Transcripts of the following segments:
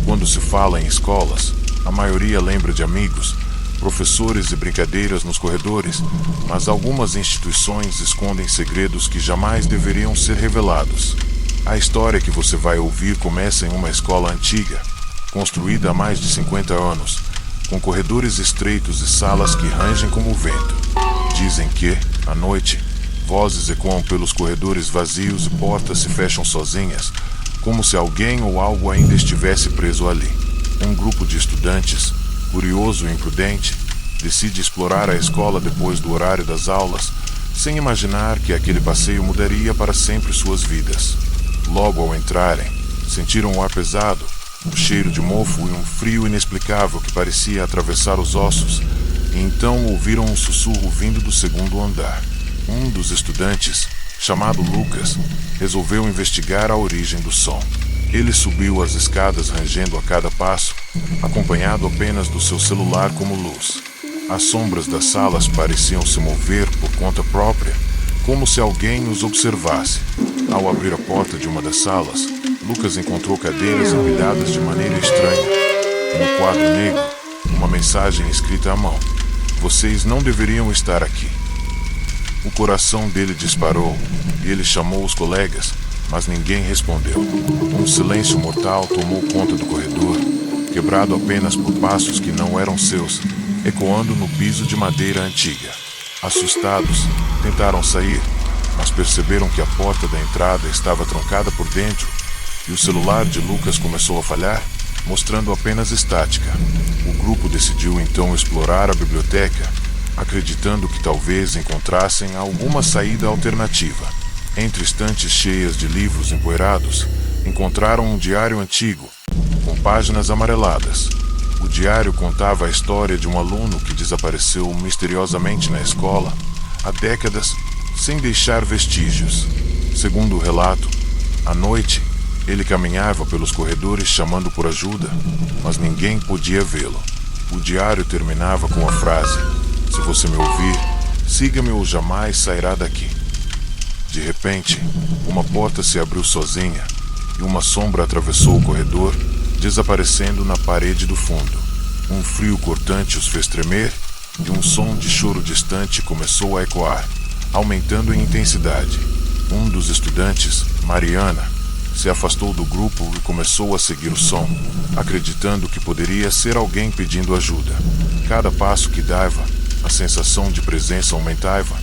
Quando se fala em escolas, a maioria lembra de amigos, professores e brincadeiras nos corredores, mas algumas instituições escondem segredos que jamais deveriam ser revelados. A história que você vai ouvir começa em uma escola antiga, construída há mais de 50 anos, com corredores estreitos e salas que rangem como o vento. Dizem que, à noite, vozes ecoam pelos corredores vazios e portas se fecham sozinhas, como se alguém ou algo ainda estivesse preso ali. Um grupo de estudantes, curioso e imprudente, decide explorar a escola depois do horário das aulas, sem imaginar que aquele passeio mudaria para sempre suas vidas. Logo ao entrarem, sentiram o ar pesado, o cheiro de mofo e um frio inexplicável que parecia atravessar os ossos, e então ouviram um sussurro vindo do segundo andar. Um dos estudantes, chamado Lucas, resolveu investigar a origem do som. Ele subiu as escadas rangendo a cada passo, acompanhado apenas do seu celular como luz. As sombras das salas pareciam se mover por conta própria, como se alguém os observasse. Ao abrir a porta de uma das salas, Lucas encontrou cadeiras empilhadas de maneira estranha. No quadro negro, uma mensagem escrita à mão: "Vocês não deveriam estar aqui." O coração dele disparou e ele chamou os colegas, mas ninguém respondeu. Um silêncio mortal tomou conta do corredor, quebrado apenas por passos que não eram seus, ecoando no piso de madeira antiga. Assustados, tentaram sair, mas perceberam que a porta da entrada estava trancada por dentro e o celular de Lucas começou a falhar, mostrando apenas estática. O grupo decidiu então explorar a biblioteca, acreditando que talvez encontrassem alguma saída alternativa. Entre estantes cheias de livros empoeirados, encontraram um diário antigo, com páginas amareladas. O diário contava a história de um aluno que desapareceu misteriosamente na escola há décadas, sem deixar vestígios. Segundo o relato, à noite, ele caminhava pelos corredores chamando por ajuda, mas ninguém podia vê-lo. O diário terminava com a frase: "Se você me ouvir, siga-me ou jamais sairá daqui." De repente, uma porta se abriu sozinha e uma sombra atravessou o corredor, desaparecendo na parede do fundo. Um frio cortante os fez tremer e um som de choro distante começou a ecoar, aumentando em intensidade. Um dos estudantes, Mariana, se afastou do grupo e começou a seguir o som, acreditando que poderia ser alguém pedindo ajuda. Cada passo que dava, a sensação de presença aumentava,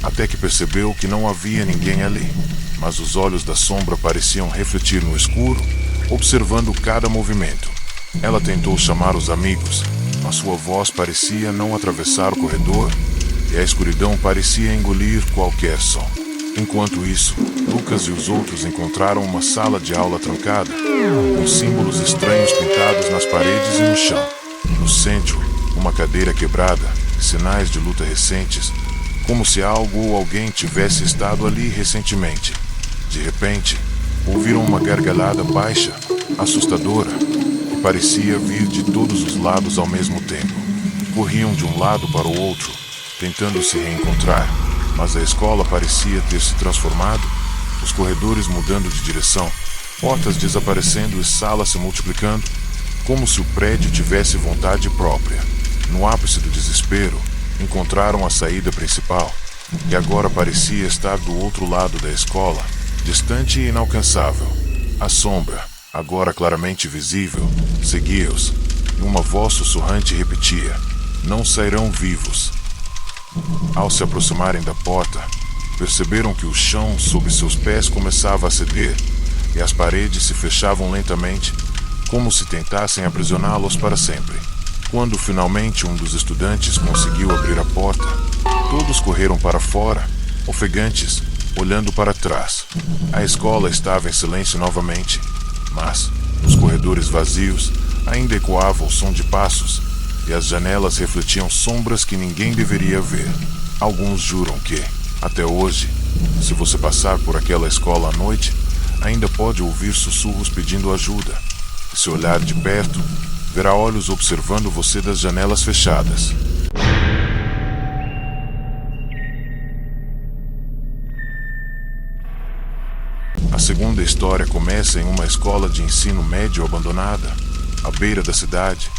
até que percebeu que não havia ninguém ali, mas os olhos da sombra pareciam refletir no escuro, observando cada movimento. Ela tentou chamar os amigos, mas sua voz parecia não atravessar o corredor e a escuridão parecia engolir qualquer som. Enquanto isso, Lucas e os outros encontraram uma sala de aula trancada, com símbolos estranhos pintados nas paredes e no chão. No centro, uma cadeira quebrada, sinais de luta recentes, como se algo ou alguém tivesse estado ali recentemente. De repente, ouviram uma gargalhada baixa, assustadora, que parecia vir de todos os lados ao mesmo tempo. Corriam de um lado para o outro, tentando se reencontrar, mas a escola parecia ter se transformado, os corredores mudando de direção, portas desaparecendo e salas se multiplicando, como se o prédio tivesse vontade própria. No ápice do desespero, encontraram a saída principal, que agora parecia estar do outro lado da escola, distante e inalcançável. A sombra, agora claramente visível, seguia-os, e uma voz sussurrante repetia: "Não sairão vivos." Ao se aproximarem da porta, perceberam que o chão sob seus pés começava a ceder, e as paredes se fechavam lentamente, como se tentassem aprisioná-los para sempre. Quando finalmente um dos estudantes conseguiu abrir a porta, todos correram para fora, ofegantes, olhando para trás. A escola estava em silêncio novamente, mas, nos corredores vazios, ainda ecoava o som de passos, e as janelas refletiam sombras que ninguém deveria ver. Alguns juram que, até hoje, se você passar por aquela escola à noite, ainda pode ouvir sussurros pedindo ajuda. E se olhar de perto, verá olhos observando você das janelas fechadas. A segunda história começa em uma escola de ensino médio abandonada, à beira da cidade,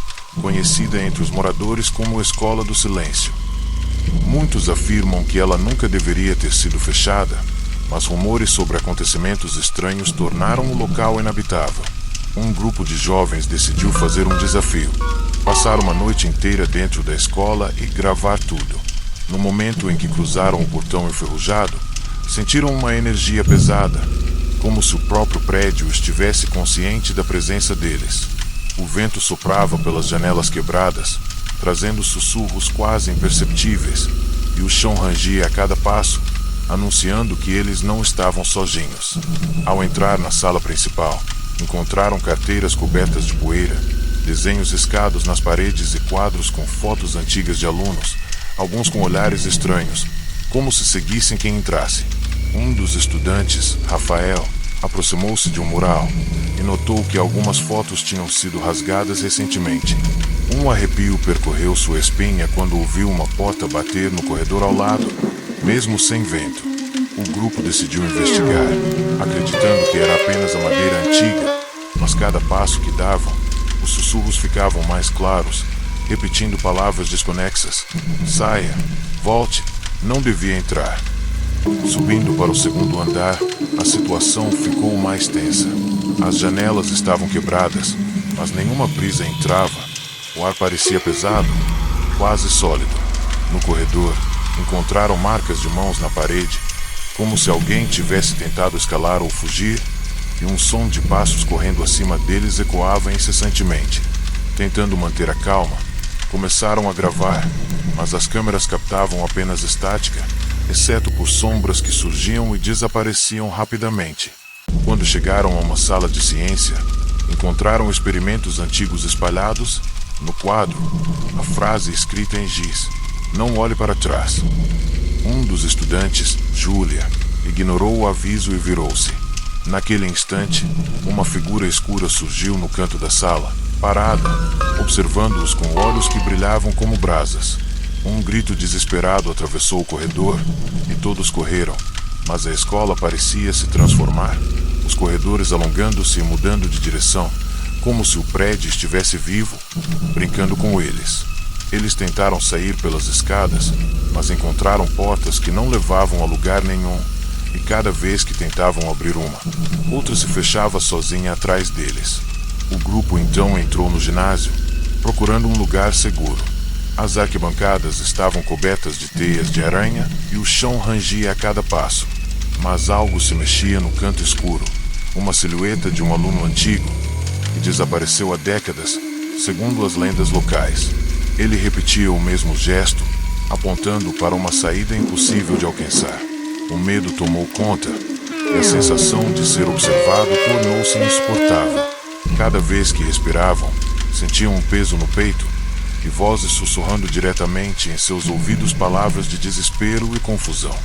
conhecida entre os moradores como Escola do Silêncio. Muitos afirmam que ela nunca deveria ter sido fechada, mas rumores sobre acontecimentos estranhos tornaram o local inabitável. Um grupo de jovens decidiu fazer um desafio: passar uma noite inteira dentro da escola e gravar tudo. No momento em que cruzaram o portão enferrujado, sentiram uma energia pesada, como se o próprio prédio estivesse consciente da presença deles. O vento soprava pelas janelas quebradas, trazendo sussurros quase imperceptíveis, e o chão rangia a cada passo, anunciando que eles não estavam sozinhos. Ao entrar na sala principal, encontraram carteiras cobertas de poeira, desenhos riscados nas paredes e quadros com fotos antigas de alunos, alguns com olhares estranhos, como se seguissem quem entrasse. Um dos estudantes, Rafael, aproximou-se de um mural e notou que algumas fotos tinham sido rasgadas recentemente. Um arrepio percorreu sua espinha quando ouviu uma porta bater no corredor ao lado, mesmo sem vento. O grupo decidiu investigar, acreditando que era apenas a madeira antiga, mas cada passo que davam, os sussurros ficavam mais claros, repetindo palavras desconexas. Saia, volte, não devia entrar. Subindo para o segundo andar, a situação ficou mais tensa. As janelas estavam quebradas, mas nenhuma brisa entrava. O ar parecia pesado, quase sólido. No corredor, encontraram marcas de mãos na parede, como se alguém tivesse tentado escalar ou fugir, e um som de passos correndo acima deles ecoava incessantemente. Tentando manter a calma, começaram a gravar, mas as câmeras captavam apenas estática, exceto por sombras que surgiam e desapareciam rapidamente. Quando chegaram a uma sala de ciência, encontraram experimentos antigos espalhados. No quadro, a frase escrita em giz: "Não olhe para trás." Um dos estudantes, Júlia, ignorou o aviso e virou-se. Naquele instante, uma figura escura surgiu no canto da sala, parada, observando-os com olhos que brilhavam como brasas. Um grito desesperado atravessou o corredor e todos correram, mas a escola parecia se transformar, os corredores alongando-se e mudando de direção, como se o prédio estivesse vivo, brincando com eles. Eles tentaram sair pelas escadas, mas encontraram portas que não levavam a lugar nenhum, e cada vez que tentavam abrir uma, outra se fechava sozinha atrás deles. O grupo então entrou no ginásio, procurando um lugar seguro. As arquibancadas estavam cobertas de teias de aranha e o chão rangia a cada passo. Mas algo se mexia no canto escuro, uma silhueta de um aluno antigo, que desapareceu há décadas, segundo as lendas locais. Ele repetia o mesmo gesto, apontando para uma saída impossível de alcançar. O medo tomou conta, e a sensação de ser observado tornou-se insuportável. Cada vez que respiravam, sentiam um peso no peito, e vozes sussurrando diretamente em seus ouvidos palavras de desespero e confusão.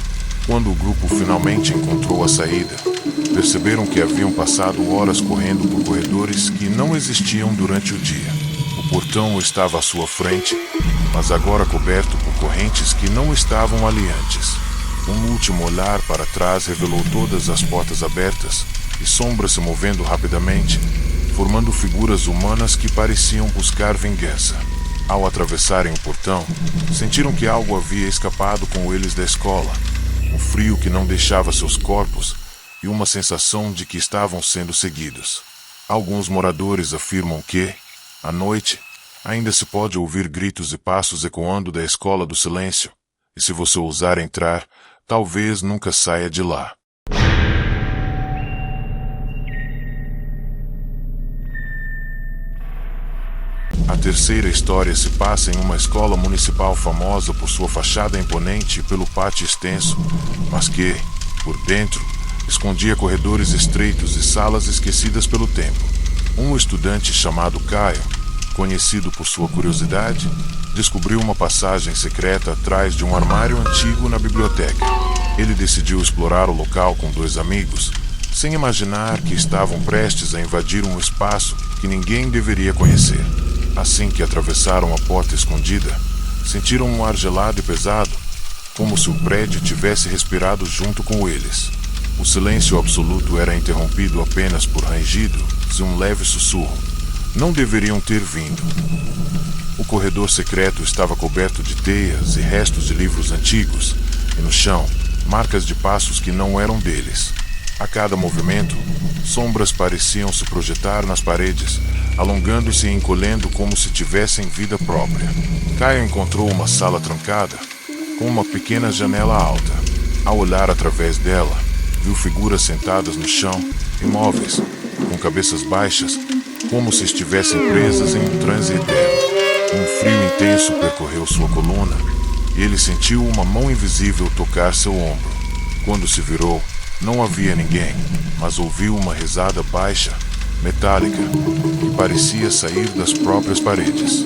Quando o grupo finalmente encontrou a saída, perceberam que haviam passado horas correndo por corredores que não existiam durante o dia. O portão estava à sua frente, mas agora coberto por correntes que não estavam ali antes. Um último olhar para trás revelou todas as portas abertas e sombras se movendo rapidamente, formando figuras humanas que pareciam buscar vingança. Ao atravessarem o portão, sentiram que algo havia escapado com eles da escola, um frio que não deixava seus corpos e uma sensação de que estavam sendo seguidos. Alguns moradores afirmam que, à noite, ainda se pode ouvir gritos e passos ecoando da Escola do Silêncio, e se você ousar entrar, talvez nunca saia de lá. A terceira história se passa em uma escola municipal famosa por sua fachada imponente e pelo pátio extenso, mas que, por dentro, escondia corredores estreitos e salas esquecidas pelo tempo. Um estudante chamado Caio, conhecido por sua curiosidade, descobriu uma passagem secreta atrás de um armário antigo na biblioteca. Ele decidiu explorar o local com dois amigos, sem imaginar que estavam prestes a invadir um espaço que ninguém deveria conhecer. Assim que atravessaram a porta escondida, sentiram um ar gelado e pesado, como se o prédio tivesse respirado junto com eles. O silêncio absoluto era interrompido apenas por rangidos e um leve sussurro. Não deveriam ter vindo. O corredor secreto estava coberto de teias e restos de livros antigos, e no chão, marcas de passos que não eram deles. A cada movimento, sombras pareciam se projetar nas paredes, alongando-se e encolhendo como se tivessem vida própria. Caio encontrou uma sala trancada, com uma pequena janela alta. Ao olhar através dela, viu figuras sentadas no chão, imóveis, com cabeças baixas, como se estivessem presas em um transe eterno. Um frio intenso percorreu sua coluna, e ele sentiu uma mão invisível tocar seu ombro. Quando se virou, não havia ninguém, mas ouviu uma risada baixa, metálica, que parecia sair das próprias paredes.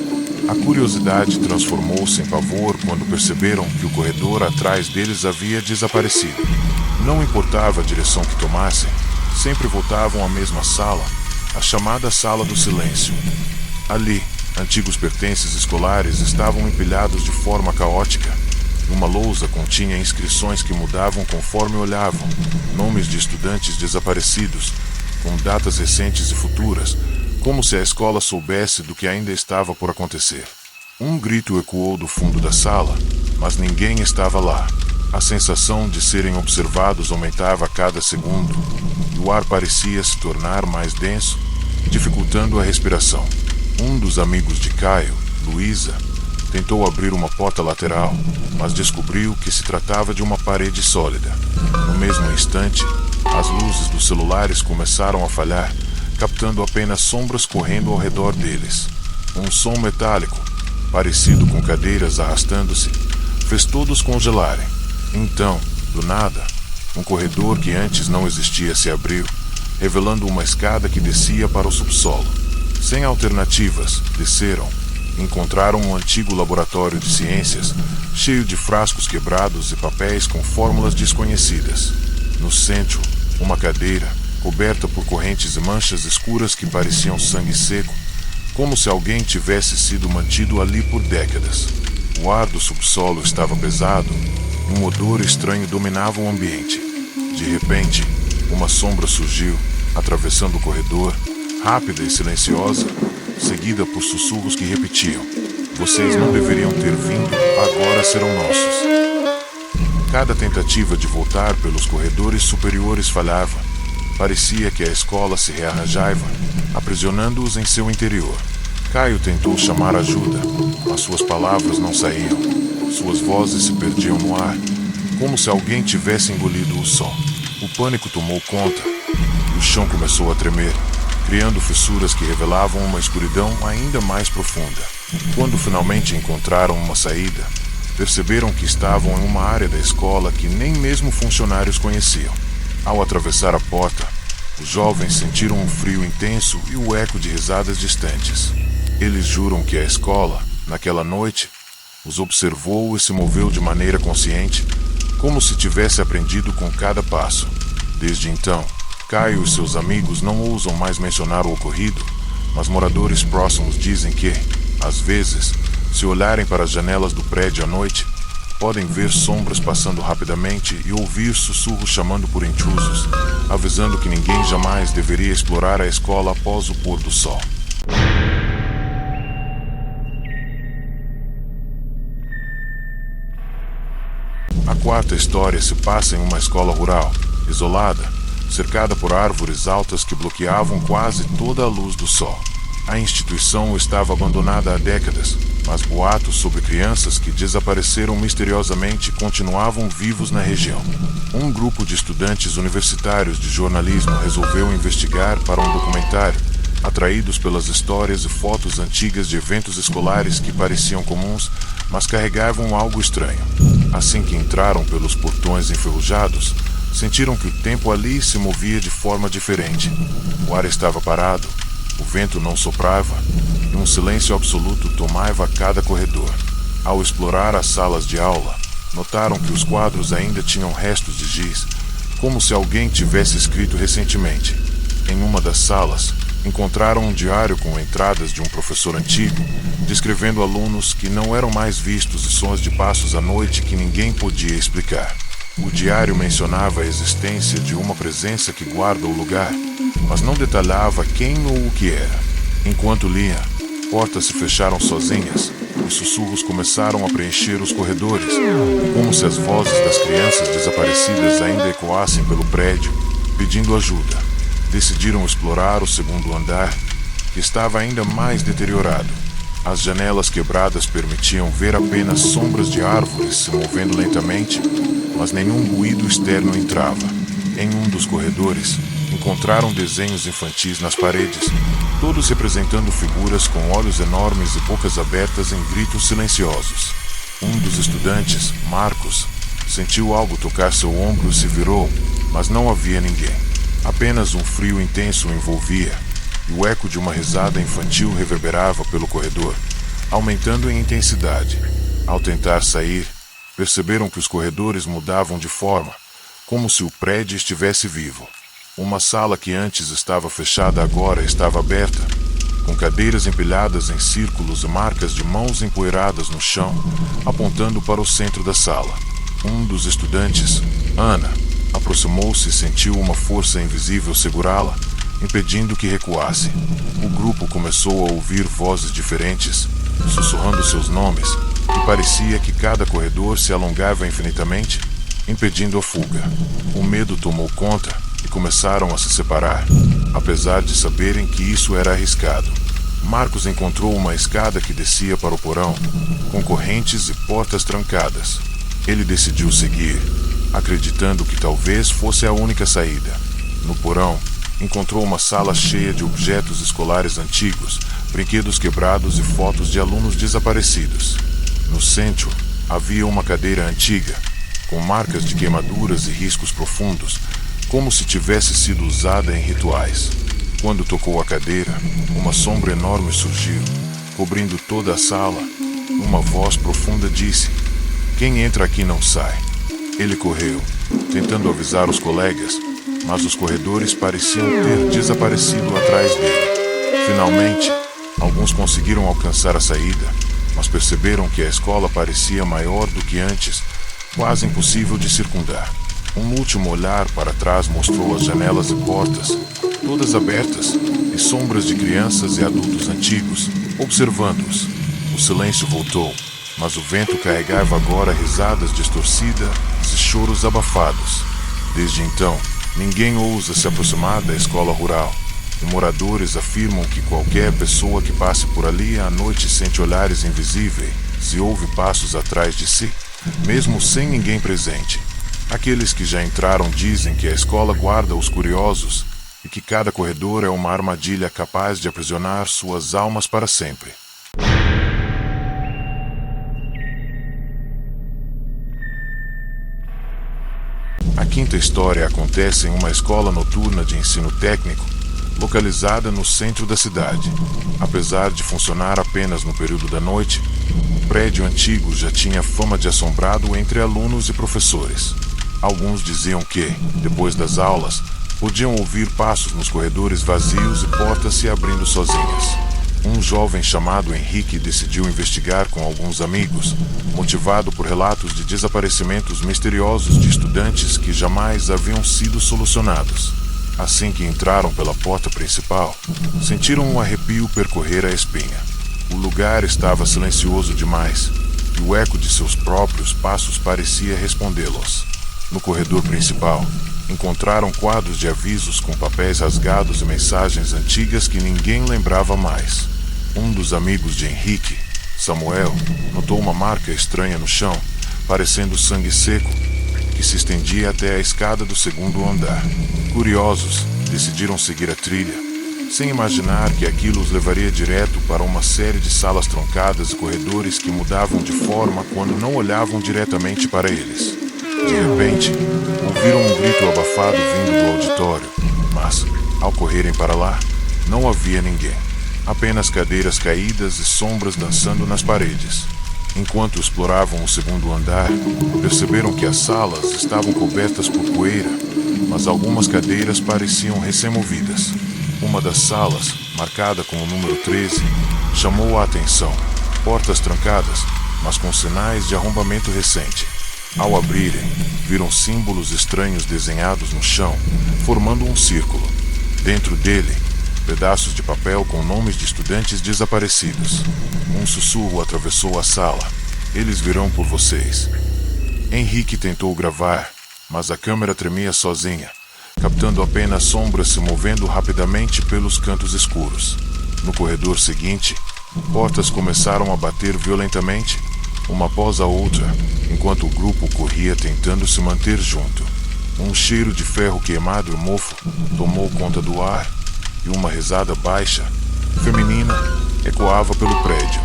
A curiosidade transformou-se em pavor quando perceberam que o corredor atrás deles havia desaparecido. Não importava a direção que tomassem, sempre voltavam à mesma sala, a chamada Sala do Silêncio. Ali, antigos pertences escolares estavam empilhados de forma caótica. Uma lousa continha inscrições que mudavam conforme olhavam, nomes de estudantes desaparecidos, com datas recentes e futuras, como se a escola soubesse do que ainda estava por acontecer. Um grito ecoou do fundo da sala, mas ninguém estava lá. A sensação de serem observados aumentava a cada segundo, e o ar parecia se tornar mais denso, dificultando a respiração. Um dos amigos de Caio, Luísa, tentou abrir uma porta lateral, mas descobriu que se tratava de uma parede sólida. No mesmo instante, as luzes dos celulares começaram a falhar, captando apenas sombras correndo ao redor deles. Um som metálico, parecido com cadeiras arrastando-se, fez todos congelarem. Então, do nada, um corredor que antes não existia se abriu, revelando uma escada que descia para o subsolo. Sem alternativas, desceram. Encontraram um antigo laboratório de ciências, cheio de frascos quebrados e papéis com fórmulas desconhecidas. No centro, uma cadeira, coberta por correntes e manchas escuras que pareciam sangue seco, como se alguém tivesse sido mantido ali por décadas. O ar do subsolo estava pesado, e um odor estranho dominava o ambiente. De repente, uma sombra surgiu, atravessando o corredor, rápida e silenciosa, seguida por sussurros que repetiam: "Vocês não deveriam ter vindo, agora serão nossos." Cada tentativa de voltar pelos corredores superiores falhava. Parecia que a escola se rearranjava, aprisionando-os em seu interior. Caio tentou chamar ajuda, mas suas palavras não saíam. Suas vozes se perdiam no ar, como se alguém tivesse engolido o som. O pânico tomou conta, e o chão começou a tremer, criando fissuras que revelavam uma escuridão ainda mais profunda. Quando finalmente encontraram uma saída, perceberam que estavam em uma área da escola que nem mesmo funcionários conheciam. Ao atravessar a porta, os jovens sentiram um frio intenso e o eco de risadas distantes. Eles juram que a escola, naquela noite, os observou e se moveu de maneira consciente, como se tivesse aprendido com cada passo. Desde então, Caio e seus amigos não ousam mais mencionar o ocorrido, mas moradores próximos dizem que, às vezes, se olharem para as janelas do prédio à noite, podem ver sombras passando rapidamente e ouvir sussurros chamando por intrusos, avisando que ninguém jamais deveria explorar a escola após o pôr do sol. A quarta história se passa em uma escola rural, isolada, cercada por árvores altas que bloqueavam quase toda a luz do sol. A instituição estava abandonada há décadas, mas boatos sobre crianças que desapareceram misteriosamente continuavam vivos na região. Um grupo de estudantes universitários de jornalismo resolveu investigar para um documentário, atraídos pelas histórias e fotos antigas de eventos escolares que pareciam comuns, mas carregavam algo estranho. Assim que entraram pelos portões enferrujados, sentiram que o tempo ali se movia de forma diferente. O ar estava parado, o vento não soprava, e um silêncio absoluto tomava cada corredor. Ao explorar as salas de aula, notaram que os quadros ainda tinham restos de giz, como se alguém tivesse escrito recentemente. Em uma das salas, encontraram um diário com entradas de um professor antigo, descrevendo alunos que não eram mais vistos e sons de passos à noite que ninguém podia explicar. O diário mencionava a existência de uma presença que guarda o lugar, mas não detalhava quem ou o que era. Enquanto lia, portas se fecharam sozinhas e sussurros começaram a preencher os corredores, como se as vozes das crianças desaparecidas ainda ecoassem pelo prédio, pedindo ajuda. Decidiram explorar o segundo andar, que estava ainda mais deteriorado. As janelas quebradas permitiam ver apenas sombras de árvores se movendo lentamente, mas nenhum ruído externo entrava. Em um dos corredores, encontraram desenhos infantis nas paredes, todos representando figuras com olhos enormes e bocas abertas em gritos silenciosos. Um dos estudantes, Marcos, sentiu algo tocar seu ombro e se virou, mas não havia ninguém. Apenas um frio intenso o envolvia, e o eco de uma risada infantil reverberava pelo corredor, aumentando em intensidade. Ao tentar sair, perceberam que os corredores mudavam de forma, como se o prédio estivesse vivo. Uma sala que antes estava fechada agora estava aberta, com cadeiras empilhadas em círculos e marcas de mãos empoeiradas no chão, apontando para o centro da sala. Um dos estudantes, Ana, aproximou-se e sentiu uma força invisível segurá-la, impedindo que recuasse. O grupo começou a ouvir vozes diferentes, sussurrando seus nomes, e parecia que cada corredor se alongava infinitamente, impedindo a fuga. O medo tomou conta e começaram a se separar, apesar de saberem que isso era arriscado. Marcos encontrou uma escada que descia para o porão, com correntes e portas trancadas. Ele decidiu seguir, acreditando que talvez fosse a única saída. No porão, encontrou uma sala cheia de objetos escolares antigos, brinquedos quebrados e fotos de alunos desaparecidos. No centro, havia uma cadeira antiga, com marcas de queimaduras e riscos profundos, como se tivesse sido usada em rituais. Quando tocou a cadeira, uma sombra enorme surgiu, cobrindo toda a sala. Uma voz profunda disse: "Quem entra aqui não sai." Ele correu, tentando avisar os colegas, mas os corredores pareciam ter desaparecido atrás dele. Finalmente, alguns conseguiram alcançar a saída, mas perceberam que a escola parecia maior do que antes, quase impossível de circundar. Um último olhar para trás mostrou as janelas e portas, todas abertas, e sombras de crianças e adultos antigos, observando-os. O silêncio voltou, mas o vento carregava agora risadas distorcidas e choros abafados. Desde então, ninguém ousa se aproximar da escola rural, e moradores afirmam que qualquer pessoa que passe por ali à noite sente olhares invisíveis e ouve passos atrás de si, mesmo sem ninguém presente. Aqueles que já entraram dizem que a escola guarda os curiosos e que cada corredor é uma armadilha capaz de aprisionar suas almas para sempre. A quinta história acontece em uma escola noturna de ensino técnico, localizada no centro da cidade. Apesar de funcionar apenas no período da noite, o prédio antigo já tinha fama de assombrado entre alunos e professores. Alguns diziam que, depois das aulas, podiam ouvir passos nos corredores vazios e portas se abrindo sozinhas. Um jovem chamado Henrique decidiu investigar com alguns amigos, motivado por relatos de desaparecimentos misteriosos de estudantes que jamais haviam sido solucionados. Assim que entraram pela porta principal, sentiram um arrepio percorrer a espinha. O lugar estava silencioso demais, e o eco de seus próprios passos parecia respondê-los. No corredor principal, encontraram quadros de avisos com papéis rasgados e mensagens antigas que ninguém lembrava mais. Um dos amigos de Henrique, Samuel, notou uma marca estranha no chão, parecendo sangue seco, que se estendia até a escada do segundo andar. Curiosos, decidiram seguir a trilha, sem imaginar que aquilo os levaria direto para uma série de salas truncadas e corredores que mudavam de forma quando não olhavam diretamente para eles. De repente, ouviram um grito abafado vindo do auditório, mas, ao correrem para lá, não havia ninguém. Apenas cadeiras caídas e sombras dançando nas paredes. Enquanto exploravam o segundo andar, perceberam que as salas estavam cobertas por poeira mas algumas cadeiras pareciam recém-movidas. Uma das salas, marcada com o número 13, chamou a atenção. Portas trancadas, mas com sinais de arrombamento recente. Ao abrirem, viram símbolos estranhos desenhados no chão, formando um círculo. Dentro dele, pedaços de papel com nomes de estudantes desaparecidos. Um sussurro atravessou a sala. Eles virão por vocês. Henrique tentou gravar, mas a câmera tremia sozinha, captando apenas sombras se movendo rapidamente pelos cantos escuros. No corredor seguinte, portas começaram a bater violentamente, uma após a outra, enquanto o grupo corria tentando se manter junto. Um cheiro de ferro queimado e mofo tomou conta do ar, e uma risada baixa, feminina, ecoava pelo prédio.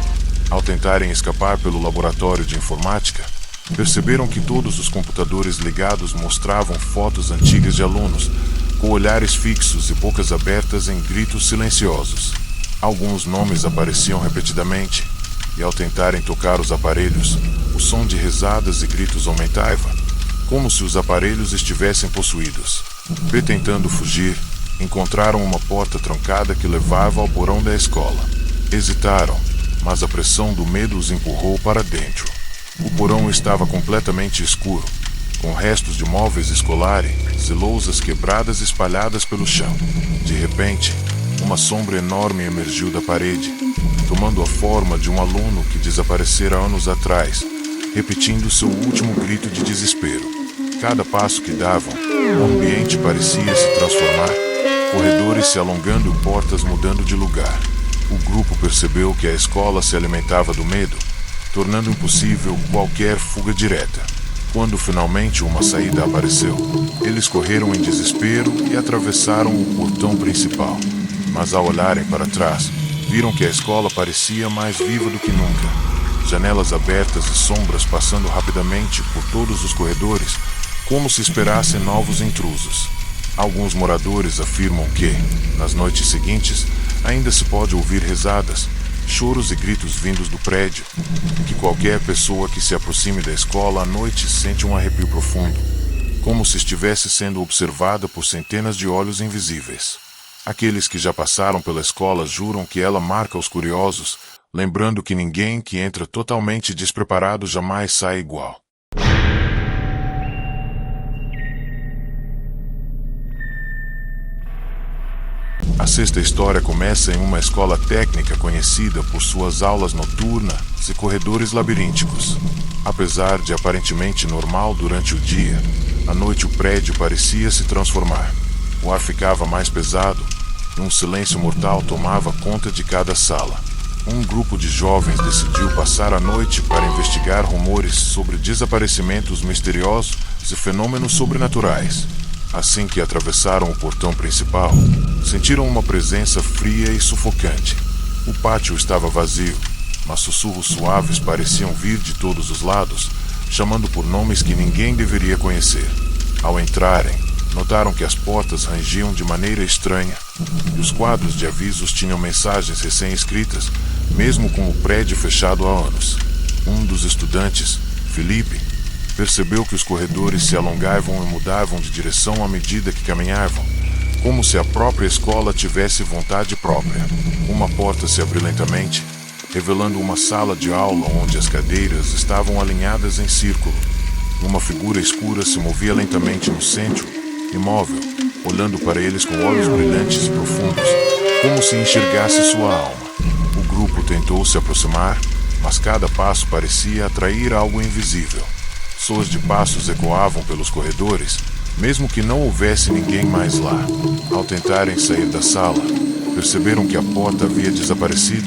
Ao tentarem escapar pelo laboratório de informática, perceberam que todos os computadores ligados mostravam fotos antigas de alunos, com olhares fixos e bocas abertas em gritos silenciosos. Alguns nomes apareciam repetidamente, e ao tentarem tocar os aparelhos, o som de risadas e gritos aumentava, como se os aparelhos estivessem possuídos. Tentando fugir, encontraram uma porta trancada que levava ao porão da escola. Hesitaram, mas a pressão do medo os empurrou para dentro. O porão estava completamente escuro, com restos de móveis escolares e lousas quebradas espalhadas pelo chão. De repente, uma sombra enorme emergiu da parede, tomando a forma de um aluno que desaparecera anos atrás, repetindo seu último grito de desespero. Cada passo que davam, o ambiente parecia se transformar, corredores se alongando e portas mudando de lugar. O grupo percebeu que a escola se alimentava do medo, tornando impossível qualquer fuga direta. Quando finalmente uma saída apareceu, eles correram em desespero e atravessaram o portão principal. Mas ao olharem para trás, viram que a escola parecia mais viva do que nunca. Janelas abertas e sombras passando rapidamente por todos os corredores, como se esperassem novos intrusos. Alguns moradores afirmam que, nas noites seguintes, ainda se pode ouvir risadas, choros e gritos vindos do prédio, e que qualquer pessoa que se aproxime da escola à noite sente um arrepio profundo, como se estivesse sendo observada por centenas de olhos invisíveis. Aqueles que já passaram pela escola juram que ela marca os curiosos, lembrando que ninguém que entra totalmente despreparado jamais sai igual. A sexta história começa em uma escola técnica conhecida por suas aulas noturnas e corredores labirínticos. Apesar de aparentemente normal durante o dia, à noite o prédio parecia se transformar. O ar ficava mais pesado e um silêncio mortal tomava conta de cada sala. Um grupo de jovens decidiu passar a noite para investigar rumores sobre desaparecimentos misteriosos e fenômenos sobrenaturais. Assim que atravessaram o portão principal, sentiram uma presença fria e sufocante. O pátio estava vazio, mas sussurros suaves pareciam vir de todos os lados, chamando por nomes que ninguém deveria conhecer. Ao entrarem, notaram que as portas rangiam de maneira estranha, e os quadros de avisos tinham mensagens recém-escritas, mesmo com o prédio fechado há anos. Um dos estudantes, Felipe, percebeu que os corredores se alongavam e mudavam de direção à medida que caminhavam, como se a própria escola tivesse vontade própria. Uma porta se abriu lentamente, revelando uma sala de aula onde as cadeiras estavam alinhadas em círculo. Uma figura escura se movia lentamente no centro, imóvel, olhando para eles com olhos brilhantes e profundos, como se enxergasse sua alma. O grupo tentou se aproximar, mas cada passo parecia atrair algo invisível. Sons de passos ecoavam pelos corredores, mesmo que não houvesse ninguém mais lá. Ao tentarem sair da sala, perceberam que a porta havia desaparecido,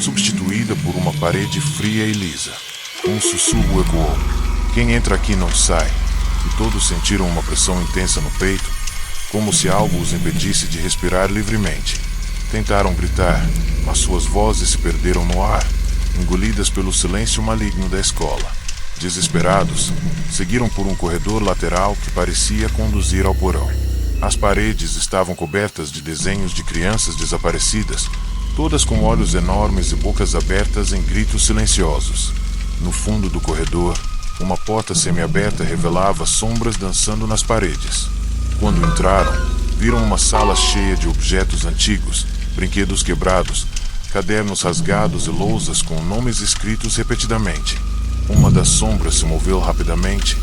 substituída por uma parede fria e lisa. Um sussurro ecoou: "Quem entra aqui não sai", e todos sentiram uma pressão intensa no peito, como se algo os impedisse de respirar livremente. Tentaram gritar, mas suas vozes se perderam no ar, engolidas pelo silêncio maligno da escola. Desesperados, seguiram por um corredor lateral que parecia conduzir ao porão. As paredes estavam cobertas de desenhos de crianças desaparecidas, todas com olhos enormes e bocas abertas em gritos silenciosos. No fundo do corredor, uma porta semiaberta revelava sombras dançando nas paredes. Quando entraram, viram uma sala cheia de objetos antigos, brinquedos quebrados, cadernos rasgados e lousas com nomes escritos repetidamente. Uma das sombras se moveu rapidamente,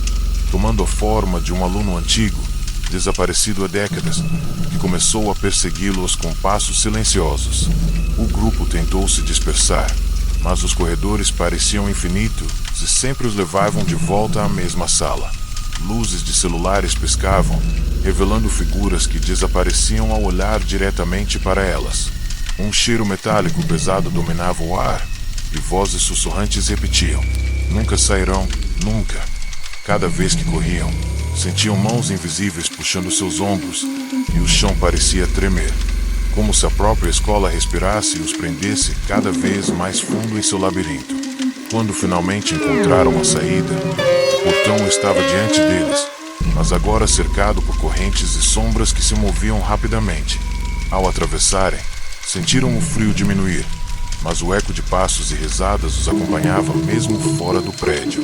tomando a forma de um aluno antigo, desaparecido há décadas, que começou a persegui-los com passos silenciosos. O grupo tentou se dispersar, mas os corredores pareciam infinitos e sempre os levavam de volta à mesma sala. Luzes de celulares piscavam, revelando figuras que desapareciam ao olhar diretamente para elas. Um cheiro metálico pesado dominava o ar, e vozes sussurrantes repetiam: "Nunca sairão, nunca." Cada vez que corriam, sentiam mãos invisíveis puxando seus ombros, e o chão parecia tremer, como se a própria escola respirasse e os prendesse cada vez mais fundo em seu labirinto. Quando finalmente encontraram a saída, o portão estava diante deles, mas agora cercado por correntes e sombras que se moviam rapidamente. Ao atravessarem, sentiram o frio diminuir, mas o eco de passos e risadas os acompanhava mesmo fora do prédio.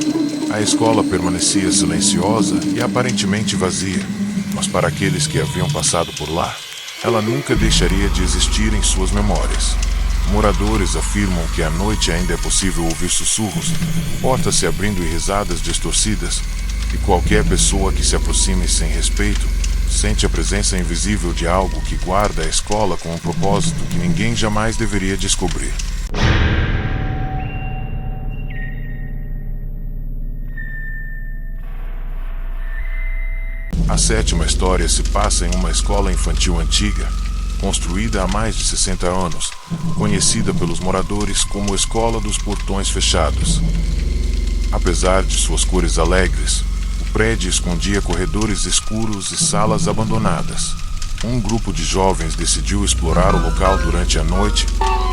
A escola permanecia silenciosa e aparentemente vazia, mas para aqueles que haviam passado por lá, ela nunca deixaria de existir em suas memórias. Moradores afirmam que à noite ainda é possível ouvir sussurros, portas se abrindo e risadas distorcidas, e qualquer pessoa que se aproxime sem respeito sente a presença invisível de algo que guarda a escola com um propósito que ninguém jamais deveria descobrir. A sétima história se passa em uma escola infantil antiga, construída há mais de 60 anos, conhecida pelos moradores como Escola dos Portões Fechados. Apesar de suas cores alegres, o prédio escondia corredores escuros e salas abandonadas. Um grupo de jovens decidiu explorar o local durante a noite,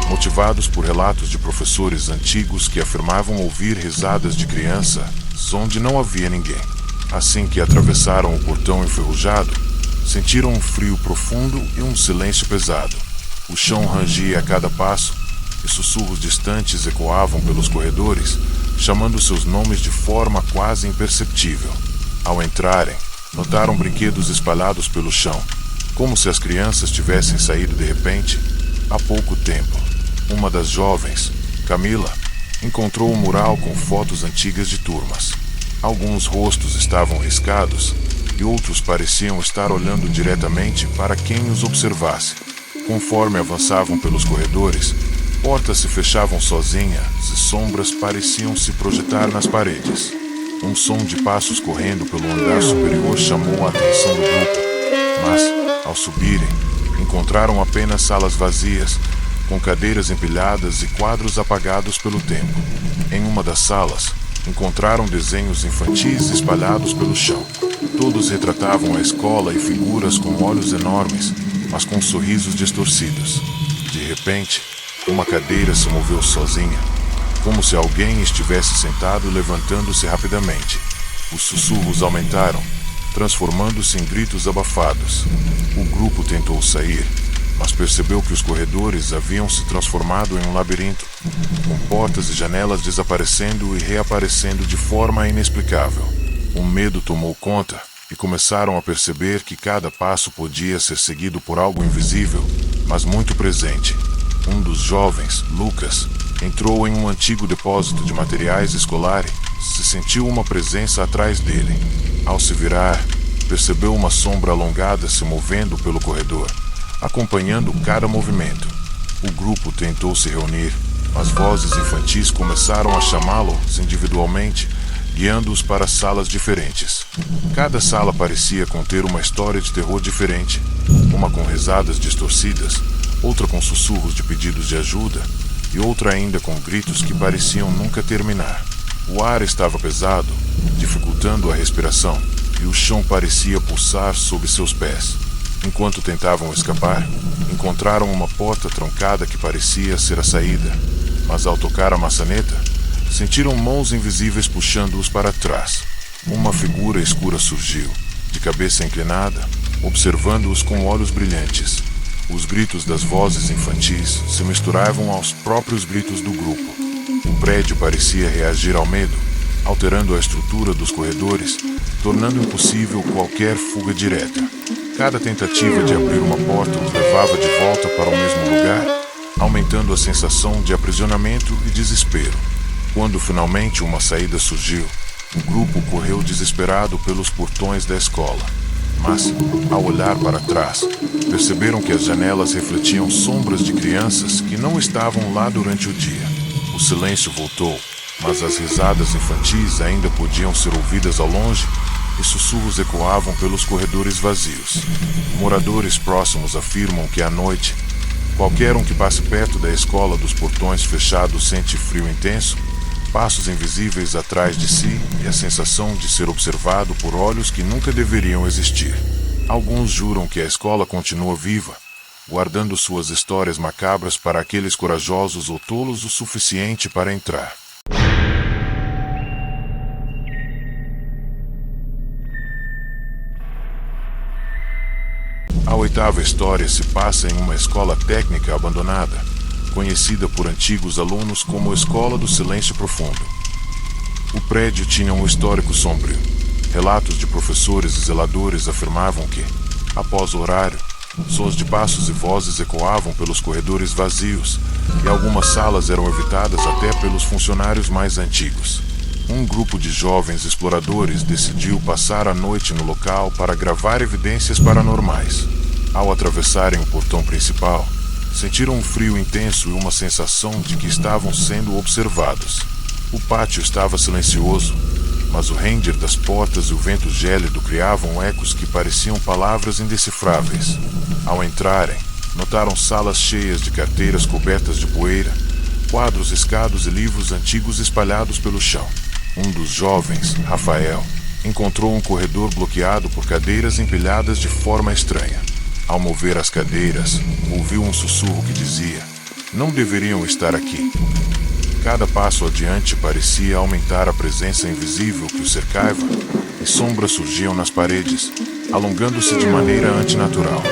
motivados por relatos de professores antigos que afirmavam ouvir risadas de crianças onde não havia ninguém. Assim que atravessaram o portão enferrujado, sentiram um frio profundo e um silêncio pesado. O chão rangia a cada passo, e sussurros distantes ecoavam pelos corredores, chamando seus nomes de forma quase imperceptível. Ao entrarem, notaram brinquedos espalhados pelo chão, como se as crianças tivessem saído de repente, há pouco tempo. Uma das jovens, Camila, encontrou um mural com fotos antigas de turmas. Alguns rostos estavam riscados, e outros pareciam estar olhando diretamente para quem os observasse. Conforme avançavam pelos corredores, portas se fechavam sozinhas e sombras pareciam se projetar nas paredes. Um som de passos correndo pelo andar superior chamou a atenção do grupo, mas, ao subirem, encontraram apenas salas vazias, com cadeiras empilhadas e quadros apagados pelo tempo. Em uma das salas, encontraram desenhos infantis espalhados pelo chão. Todos retratavam a escola e figuras com olhos enormes, mas com sorrisos distorcidos. De repente, uma cadeira se moveu sozinha, como se alguém estivesse sentado levantando-se rapidamente. Os sussurros aumentaram, transformando-se em gritos abafados. O grupo tentou sair, mas percebeu que os corredores haviam se transformado em um labirinto, com portas e janelas desaparecendo e reaparecendo de forma inexplicável. O medo tomou conta e começaram a perceber que cada passo podia ser seguido por algo invisível, mas muito presente. Um dos jovens, Lucas, entrou em um antigo depósito de materiais escolares e se sentiu uma presença atrás dele. Ao se virar, percebeu uma sombra alongada se movendo pelo corredor, acompanhando cada movimento. O grupo tentou se reunir, mas vozes infantis começaram a chamá-los individualmente, guiando-os para salas diferentes. Cada sala parecia conter uma história de terror diferente, uma com risadas distorcidas, outra com sussurros de pedidos de ajuda, e outra ainda com gritos que pareciam nunca terminar. O ar estava pesado, dificultando a respiração, e o chão parecia pulsar sob seus pés. Enquanto tentavam escapar, encontraram uma porta trancada que parecia ser a saída, mas ao tocar a maçaneta, sentiram mãos invisíveis puxando-os para trás. Uma figura escura surgiu, de cabeça inclinada, observando-os com olhos brilhantes. Os gritos das vozes infantis se misturavam aos próprios gritos do grupo. O prédio parecia reagir ao medo, alterando a estrutura dos corredores, tornando impossível qualquer fuga direta. Cada tentativa de abrir uma porta os levava de volta para o mesmo lugar, aumentando a sensação de aprisionamento e desespero. Quando finalmente uma saída surgiu, o grupo correu desesperado pelos portões da escola. Mas, ao olhar para trás, perceberam que as janelas refletiam sombras de crianças que não estavam lá durante o dia. O silêncio voltou, mas as risadas infantis ainda podiam ser ouvidas ao longe e sussurros ecoavam pelos corredores vazios. Moradores próximos afirmam que à noite, qualquer um que passe perto da escola dos portões fechados sente frio intenso, passos invisíveis atrás de si e a sensação de ser observado por olhos que nunca deveriam existir. Alguns juram que a escola continua viva, guardando suas histórias macabras para aqueles corajosos ou tolos o suficiente para entrar. A oitava história se passa em uma escola técnica abandonada, conhecida por antigos alunos como Escola do Silêncio Profundo. O prédio tinha um histórico sombrio. Relatos de professores e zeladores afirmavam que, após o horário, sons de passos e vozes ecoavam pelos corredores vazios, e algumas salas eram evitadas até pelos funcionários mais antigos. Um grupo de jovens exploradores decidiu passar a noite no local para gravar evidências paranormais. Ao atravessarem o portão principal, sentiram um frio intenso e uma sensação de que estavam sendo observados. O pátio estava silencioso, mas o ranger das portas e o vento gélido criavam ecos que pareciam palavras indecifráveis. Ao entrarem, notaram salas cheias de carteiras cobertas de poeira, quadros riscados e livros antigos espalhados pelo chão. Um dos jovens, Rafael, encontrou um corredor bloqueado por cadeiras empilhadas de forma estranha. Ao mover as cadeiras, ouviu um sussurro que dizia: "Não deveriam estar aqui." Cada passo adiante parecia aumentar a presença invisível que o cercava, e sombras surgiam nas paredes, alongando-se de maneira antinatural.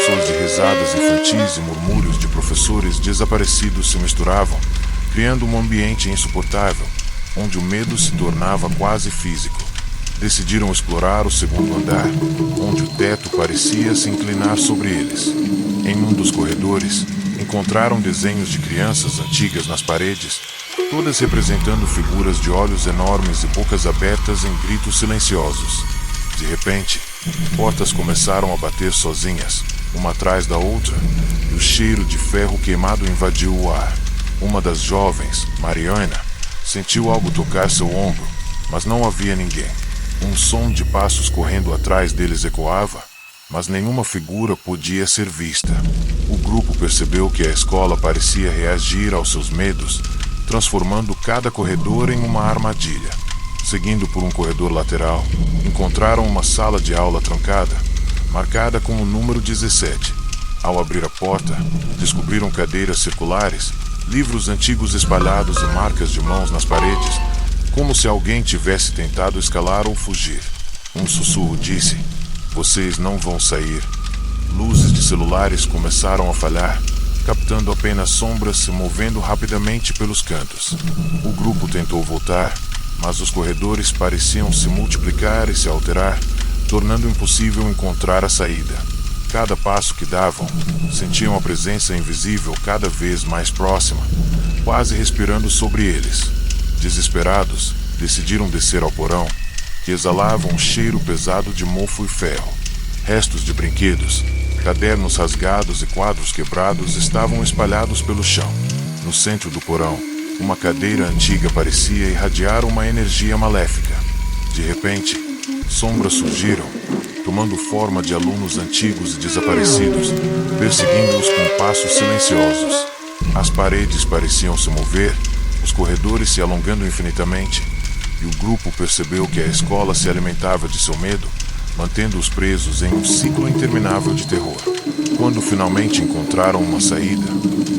Sons de risadas infantis e murmúrios de professores desaparecidos se misturavam, criando um ambiente insuportável, onde o medo se tornava quase físico. Decidiram explorar o segundo andar, onde o teto parecia se inclinar sobre eles. Em um dos corredores, encontraram desenhos de crianças antigas nas paredes, todas representando figuras de olhos enormes e bocas abertas em gritos silenciosos. De repente, portas começaram a bater sozinhas, uma atrás da outra, e o cheiro de ferro queimado invadiu o ar. Uma das jovens, Mariana, sentiu algo tocar seu ombro, mas não havia ninguém. Um som de passos correndo atrás deles ecoava, mas nenhuma figura podia ser vista. O grupo percebeu que a escola parecia reagir aos seus medos, transformando cada corredor em uma armadilha. Seguindo por um corredor lateral, encontraram uma sala de aula trancada, marcada com o número 17. Ao abrir a porta, descobriram cadeiras circulares, livros antigos espalhados e marcas de mãos nas paredes, como se alguém tivesse tentado escalar ou fugir. Um sussurro disse: "Vocês não vão sair." Luzes de celulares começaram a falhar, captando apenas sombras se movendo rapidamente pelos cantos. O grupo tentou voltar, mas os corredores pareciam se multiplicar e se alterar, tornando impossível encontrar a saída. Cada passo que davam, sentiam a presença invisível cada vez mais próxima, quase respirando sobre eles. Desesperados, decidiram descer ao porão, que exalava um cheiro pesado de mofo e ferro. Restos de brinquedos, cadernos rasgados e quadros quebrados estavam espalhados pelo chão. No centro do porão, uma cadeira antiga parecia irradiar uma energia maléfica. De repente, sombras surgiram, tomando forma de alunos antigos e desaparecidos, perseguindo-os com passos silenciosos. As paredes pareciam se mover, os corredores se alongando infinitamente, e o grupo percebeu que a escola se alimentava de seu medo, mantendo-os presos em um ciclo interminável de terror. Quando finalmente encontraram uma saída,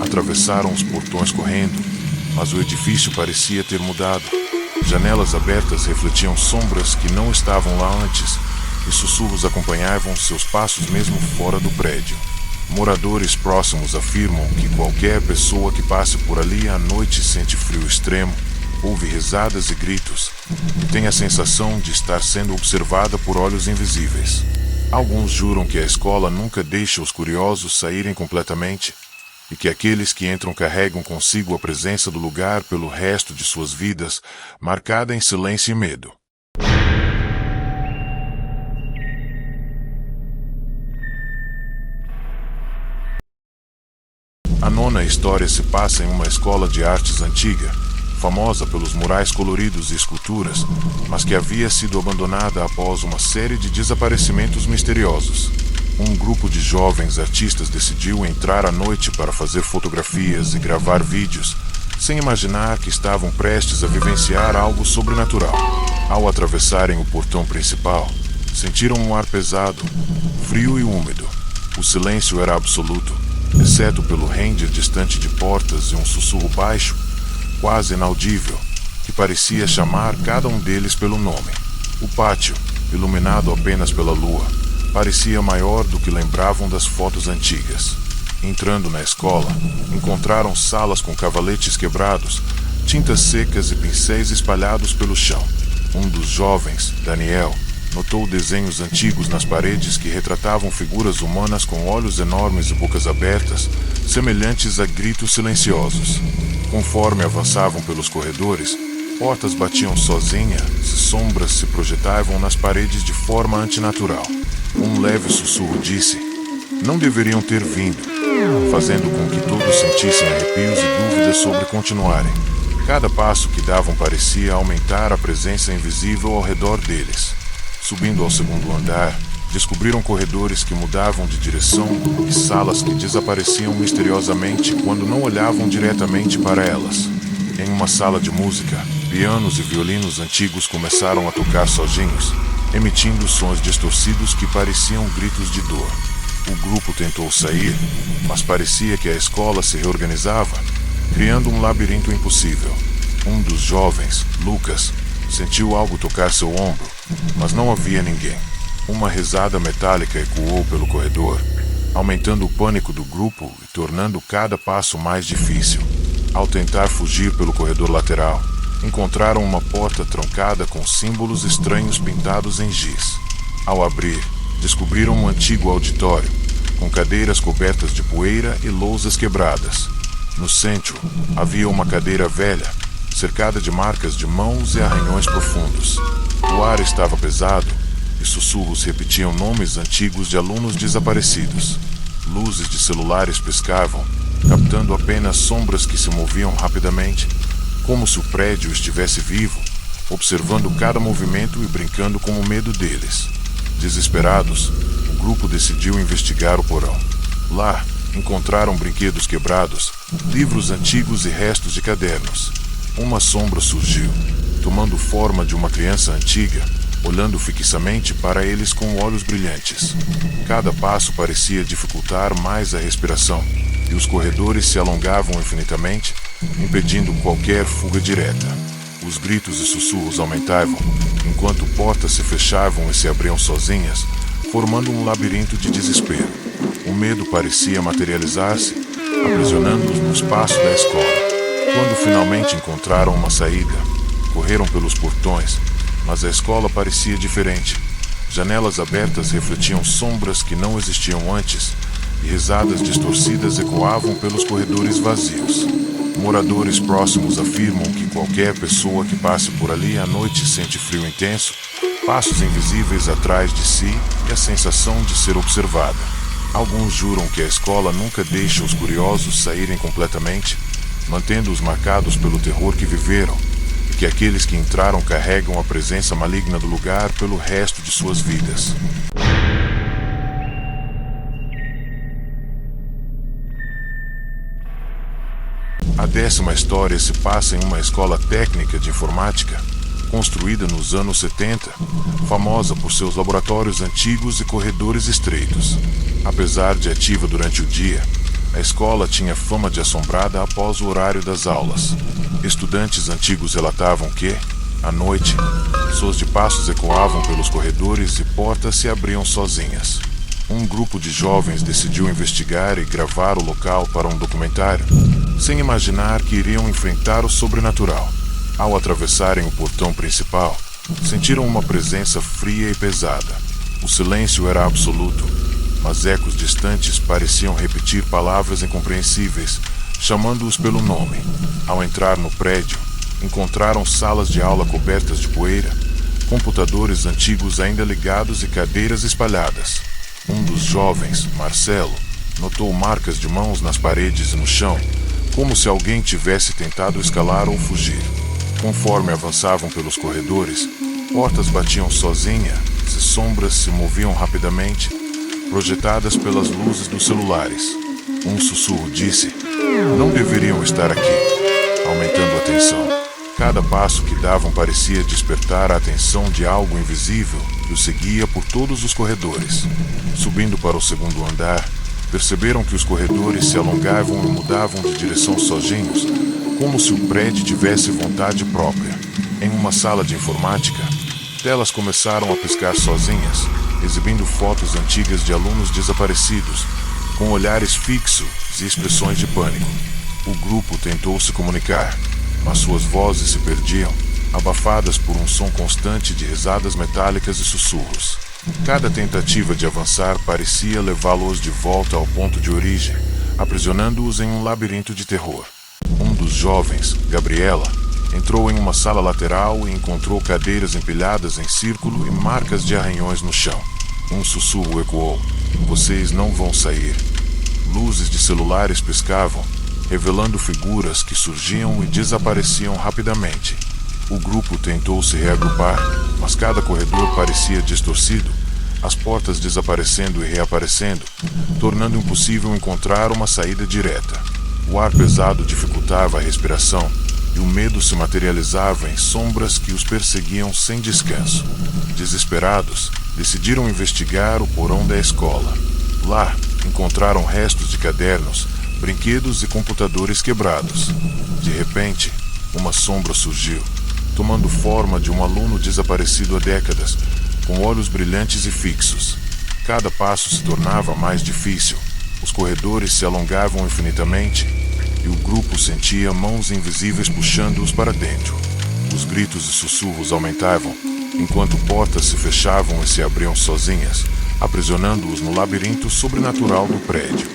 atravessaram os portões correndo, mas o edifício parecia ter mudado. Janelas abertas refletiam sombras que não estavam lá antes, e sussurros acompanhavam seus passos mesmo fora do prédio. Moradores próximos afirmam que qualquer pessoa que passe por ali à noite sente frio extremo, Ouve risadas e gritos, e tem a sensação de estar sendo observada por olhos invisíveis. Alguns juram que a escola nunca deixa os curiosos saírem completamente, e que aqueles que entram carregam consigo a presença do lugar pelo resto de suas vidas, marcada em silêncio e medo. A nona história se passa em uma escola de artes antiga, famosa pelos murais coloridos e esculturas, mas que havia sido abandonada após uma série de desaparecimentos misteriosos. Um grupo de jovens artistas decidiu entrar à noite para fazer fotografias e gravar vídeos, sem imaginar que estavam prestes a vivenciar algo sobrenatural. Ao atravessarem o portão principal, sentiram um ar pesado, frio e úmido. O silêncio era absoluto, exceto pelo ranger distante de portas e um sussurro baixo, quase inaudível, que parecia chamar cada um deles pelo nome. O pátio, iluminado apenas pela lua, parecia maior do que lembravam das fotos antigas. Entrando na escola, encontraram salas com cavaletes quebrados, tintas secas e pincéis espalhados pelo chão. Um dos jovens, Daniel, notou desenhos antigos nas paredes que retratavam figuras humanas com olhos enormes e bocas abertas, semelhantes a gritos silenciosos. Conforme avançavam pelos corredores, portas batiam sozinhas e sombras se projetavam nas paredes de forma antinatural. Um leve sussurro disse: "Não deveriam ter vindo", fazendo com que todos sentissem arrepios e dúvidas sobre continuarem. Cada passo que davam parecia aumentar a presença invisível ao redor deles. Subindo ao segundo andar, descobriram corredores que mudavam de direção e salas que desapareciam misteriosamente quando não olhavam diretamente para elas. Em uma sala de música, pianos e violinos antigos começaram a tocar sozinhos, emitindo sons distorcidos que pareciam gritos de dor. O grupo tentou sair, mas parecia que a escola se reorganizava, criando um labirinto impossível. Um dos jovens, Lucas, sentiu algo tocar seu ombro, mas não havia ninguém. Uma risada metálica ecoou pelo corredor, aumentando o pânico do grupo e tornando cada passo mais difícil. Ao tentar fugir pelo corredor lateral, encontraram uma porta trancada com símbolos estranhos pintados em giz. Ao abrir, descobriram um antigo auditório, com cadeiras cobertas de poeira e lousas quebradas. No centro, havia uma cadeira velha, cercada de marcas de mãos e arranhões profundos. O ar estava pesado, e sussurros repetiam nomes antigos de alunos desaparecidos. Luzes de celulares piscavam, captando apenas sombras que se moviam rapidamente, como se o prédio estivesse vivo, observando cada movimento e brincando com o medo deles. Desesperados, o grupo decidiu investigar o porão. Lá, encontraram brinquedos quebrados, livros antigos e restos de cadernos. Uma sombra surgiu, tomando forma de uma criança antiga, olhando fixamente para eles com olhos brilhantes. Cada passo parecia dificultar mais a respiração, e os corredores se alongavam infinitamente, impedindo qualquer fuga direta. Os gritos e sussurros aumentavam, enquanto portas se fechavam e se abriam sozinhas, formando um labirinto de desespero. O medo parecia materializar-se, aprisionando-os no espaço da escola. Quando finalmente encontraram uma saída, correram pelos portões, mas a escola parecia diferente. Janelas abertas refletiam sombras que não existiam antes, e risadas distorcidas ecoavam pelos corredores vazios. Moradores próximos afirmam que qualquer pessoa que passe por ali à noite sente frio intenso, passos invisíveis atrás de si e a sensação de ser observada. Alguns juram que a escola nunca deixa os curiosos saírem completamente, mantendo-os marcados pelo terror que viveram, e que aqueles que entraram carregam a presença maligna do lugar pelo resto de suas vidas. A 10ª história se passa em uma escola técnica de informática, construída nos anos 70, famosa por seus laboratórios antigos e corredores estreitos. Apesar de ativa durante o dia, a escola tinha fama de assombrada após o horário das aulas. Estudantes antigos relatavam que, à noite, sons de passos ecoavam pelos corredores e portas se abriam sozinhas. Um grupo de jovens decidiu investigar e gravar o local para um documentário, sem imaginar que iriam enfrentar o sobrenatural. Ao atravessarem o portão principal, sentiram uma presença fria e pesada. O silêncio era absoluto, mas ecos distantes pareciam repetir palavras incompreensíveis, chamando-os pelo nome. Ao entrar no prédio, encontraram salas de aula cobertas de poeira, computadores antigos ainda ligados e cadeiras espalhadas. Um dos jovens, Marcelo, notou marcas de mãos nas paredes e no chão, como se alguém tivesse tentado escalar ou fugir. Conforme avançavam pelos corredores, portas batiam sozinhas e sombras se moviam rapidamente, projetadas pelas luzes dos celulares. Um sussurro disse: "Não deveriam estar aqui", aumentando a tensão. Cada passo que davam parecia despertar a atenção de algo invisível que os seguia por todos os corredores. Subindo para o segundo andar, perceberam que os corredores se alongavam e mudavam de direção sozinhos, como se o prédio tivesse vontade própria. Em uma sala de informática, telas começaram a piscar sozinhas, exibindo fotos antigas de alunos desaparecidos, com olhares fixos e expressões de pânico. O grupo tentou se comunicar, mas suas vozes se perdiam, abafadas por um som constante de risadas metálicas e sussurros. Cada tentativa de avançar parecia levá-los de volta ao ponto de origem, aprisionando-os em um labirinto de terror. Um dos jovens, Gabriela, entrou em uma sala lateral e encontrou cadeiras empilhadas em círculo e marcas de arranhões no chão. Um sussurro ecoou: "Vocês não vão sair." Luzes de celulares piscavam, revelando figuras que surgiam e desapareciam rapidamente. O grupo tentou se reagrupar, mas cada corredor parecia distorcido, as portas desaparecendo e reaparecendo, tornando impossível encontrar uma saída direta. O ar pesado dificultava a respiração, e o medo se materializava em sombras que os perseguiam sem descanso. Desesperados, decidiram investigar o porão da escola. Lá, encontraram restos de cadernos, brinquedos e computadores quebrados. De repente, uma sombra surgiu, tomando forma de um aluno desaparecido há décadas, com olhos brilhantes e fixos. Cada passo se tornava mais difícil, os corredores se alongavam infinitamente, e o grupo sentia mãos invisíveis puxando-os para dentro. Os gritos e sussurros aumentavam, enquanto portas se fechavam e se abriam sozinhas, aprisionando-os no labirinto sobrenatural do prédio.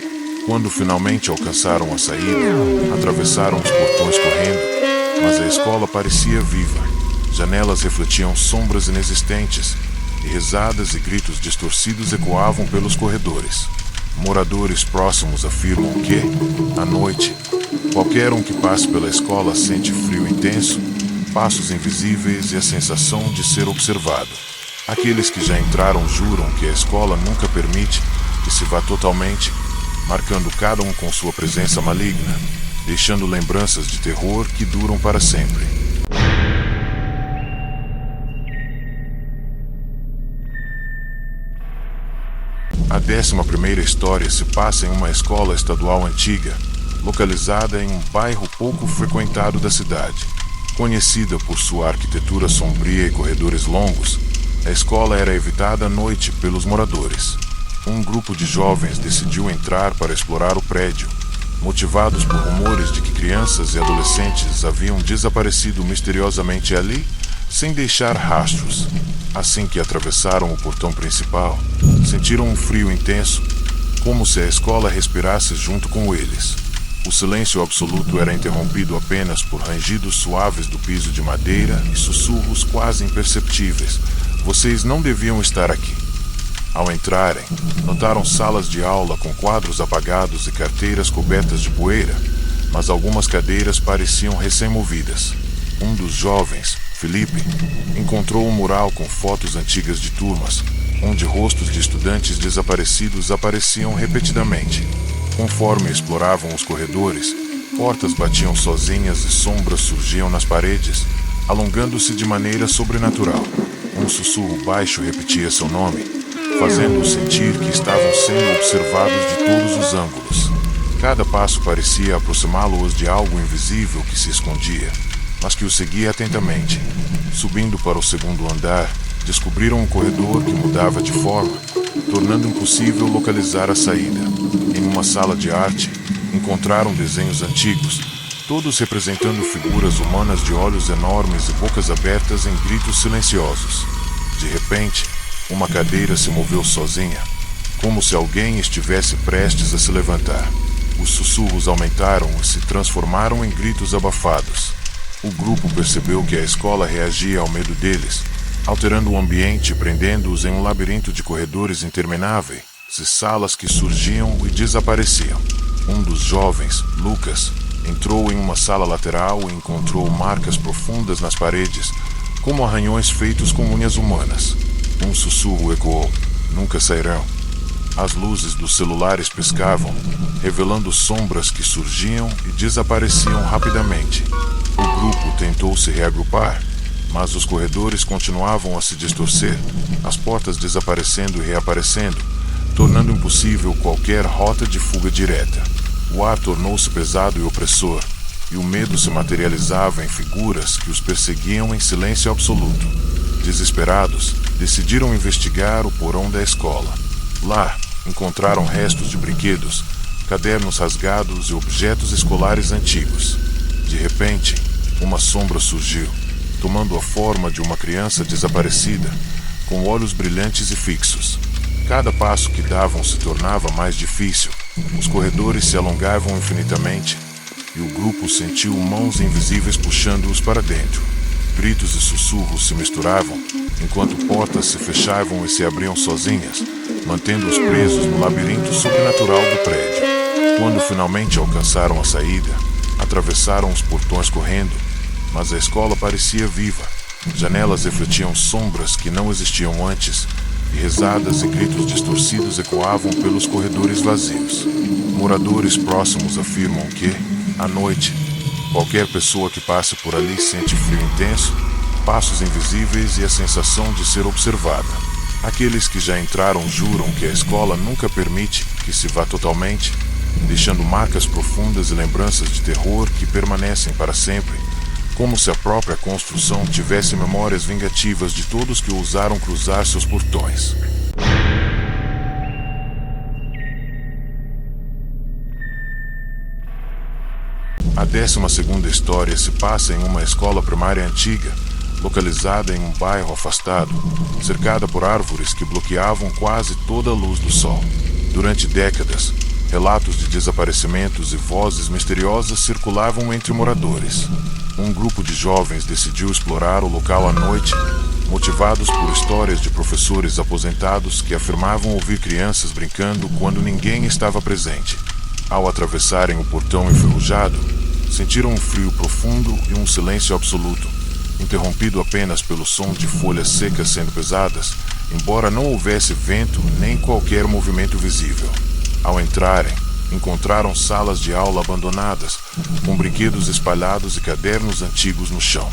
Quando finalmente alcançaram a saída, atravessaram os portões correndo, mas a escola parecia viva. Janelas refletiam sombras inexistentes, e risadas e gritos distorcidos ecoavam pelos corredores. Moradores próximos afirmam que, à noite, qualquer um que passe pela escola sente frio intenso, passos invisíveis e a sensação de ser observado. Aqueles que já entraram juram que a escola nunca permite que se vá totalmente, marcando cada um com sua presença maligna, deixando lembranças de terror que duram para sempre. A 11ª história se passa em uma escola estadual antiga, localizada em um bairro pouco frequentado da cidade. Conhecida por sua arquitetura sombria e corredores longos, a escola era evitada à noite pelos moradores. Um grupo de jovens decidiu entrar para explorar o prédio, motivados por rumores de que crianças e adolescentes haviam desaparecido misteriosamente ali, sem deixar rastros. Assim que atravessaram o portão principal, sentiram um frio intenso, como se a escola respirasse junto com eles. O silêncio absoluto era interrompido apenas por rangidos suaves do piso de madeira e sussurros quase imperceptíveis. "Vocês não deviam estar aqui." Ao entrarem, notaram salas de aula com quadros apagados e carteiras cobertas de poeira, mas algumas cadeiras pareciam recém-movidas. Um dos jovens, Felipe, encontrou um mural com fotos antigas de turmas, onde rostos de estudantes desaparecidos apareciam repetidamente. Conforme exploravam os corredores, portas batiam sozinhas e sombras surgiam nas paredes, alongando-se de maneira sobrenatural. Um sussurro baixo repetia seu nome, fazendo-os sentir que estavam sendo observados de todos os ângulos. Cada passo parecia aproximá-los de algo invisível que se escondia, mas que os seguia atentamente. Subindo para o segundo andar, descobriram um corredor que mudava de forma, tornando impossível localizar a saída. Em uma sala de arte, encontraram desenhos antigos, todos representando figuras humanas de olhos enormes e bocas abertas em gritos silenciosos. De repente, uma cadeira se moveu sozinha, como se alguém estivesse prestes a se levantar. Os sussurros aumentaram e se transformaram em gritos abafados. O grupo percebeu que a escola reagia ao medo deles, alterando o ambiente e prendendo-os em um labirinto de corredores intermináveis e salas que surgiam e desapareciam. Um dos jovens, Lucas, entrou em uma sala lateral e encontrou marcas profundas nas paredes, como arranhões feitos com unhas humanas. Um sussurro ecoou: "Nunca sairão." As luzes dos celulares piscavam, revelando sombras que surgiam e desapareciam rapidamente. O grupo tentou se reagrupar, mas os corredores continuavam a se distorcer, as portas desaparecendo e reaparecendo, tornando impossível qualquer rota de fuga direta. O ar tornou-se pesado e opressor, e o medo se materializava em figuras que os perseguiam em silêncio absoluto. Desesperados, decidiram investigar o porão da escola. Lá, encontraram restos de brinquedos, cadernos rasgados e objetos escolares antigos. De repente, uma sombra surgiu, tomando a forma de uma criança desaparecida, com olhos brilhantes e fixos. Cada passo que davam se tornava mais difícil, os corredores se alongavam infinitamente, e o grupo sentiu mãos invisíveis puxando-os para dentro. Gritos e sussurros se misturavam, enquanto portas se fechavam e se abriam sozinhas, mantendo-os presos no labirinto sobrenatural do prédio. Quando finalmente alcançaram a saída, atravessaram os portões correndo, mas a escola parecia viva. Janelas refletiam sombras que não existiam antes, e risadas e gritos distorcidos ecoavam pelos corredores vazios. Moradores próximos afirmam que, à noite, qualquer pessoa que passe por ali sente frio intenso, passos invisíveis e a sensação de ser observada. Aqueles que já entraram juram que a escola nunca permite que se vá totalmente, deixando marcas profundas e lembranças de terror que permanecem para sempre, como se a própria construção tivesse memórias vingativas de todos que ousaram cruzar seus portões. A 12ª história se passa em uma escola primária antiga, localizada em um bairro afastado, cercada por árvores que bloqueavam quase toda a luz do sol. Durante décadas, relatos de desaparecimentos e vozes misteriosas circulavam entre moradores. Um grupo de jovens decidiu explorar o local à noite, motivados por histórias de professores aposentados que afirmavam ouvir crianças brincando quando ninguém estava presente. Ao atravessarem o portão enferrujado, sentiram um frio profundo e um silêncio absoluto, interrompido apenas pelo som de folhas secas sendo pesadas, embora não houvesse vento nem qualquer movimento visível. Ao entrarem, encontraram salas de aula abandonadas, com brinquedos espalhados e cadernos antigos no chão.